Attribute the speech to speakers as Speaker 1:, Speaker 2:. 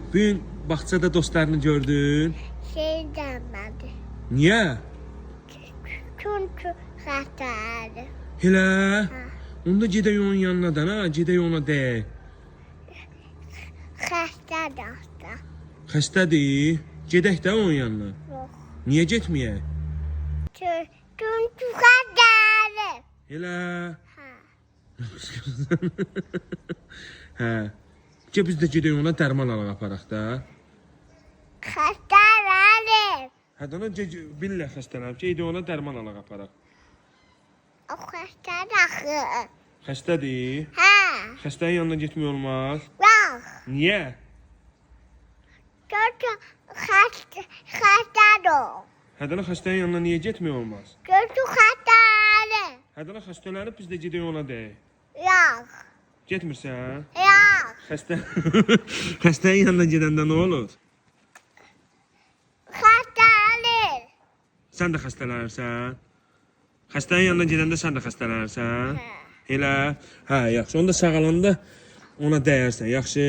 Speaker 1: Bu gün bağçada dostlarını gördün.
Speaker 2: Şey gelmedi.
Speaker 1: Niye?
Speaker 2: Çünkü hatalı.
Speaker 1: Hele. Onda gedək onun yanına da, ha, gedək ona de.
Speaker 2: Hasta da.
Speaker 1: Xəstədir. Gedək də onun yanına.
Speaker 2: Yok.
Speaker 1: Niyə getməyək?
Speaker 2: Çünkü hatalı.
Speaker 1: Elə.
Speaker 2: Ha.
Speaker 1: Hə. Ki biz də gedək ona dərman alaq aparaq da.
Speaker 2: Hatalı.
Speaker 1: Hə, dana billə xəstələnib. Gedək ona dərman alaq aparaq.
Speaker 2: O hatalı.
Speaker 1: Xəstədir.
Speaker 2: Ha.
Speaker 1: Xəstənin yanına getmək olmaz.
Speaker 2: Yok.
Speaker 1: Niyə?
Speaker 2: Çünkü hatalı.
Speaker 1: Hə, dana xəstənin yanına niyə getmək olmaz?
Speaker 2: Çünkü hatalı.
Speaker 1: Hə, dana xəstələnib biz də gedək ona deyək.
Speaker 2: Yok.
Speaker 1: Getmirsən?
Speaker 2: Yok.
Speaker 1: Xəstənin yanına gedəndə nə olur?
Speaker 2: Hatalı.
Speaker 1: Sən də xəstələnirsən. Xəstənin yanına gedəndə sən də xəstələnirsən. Elə. Hə, yaxşı. Onda sağalanda ona dəyərsən. Yaxşı.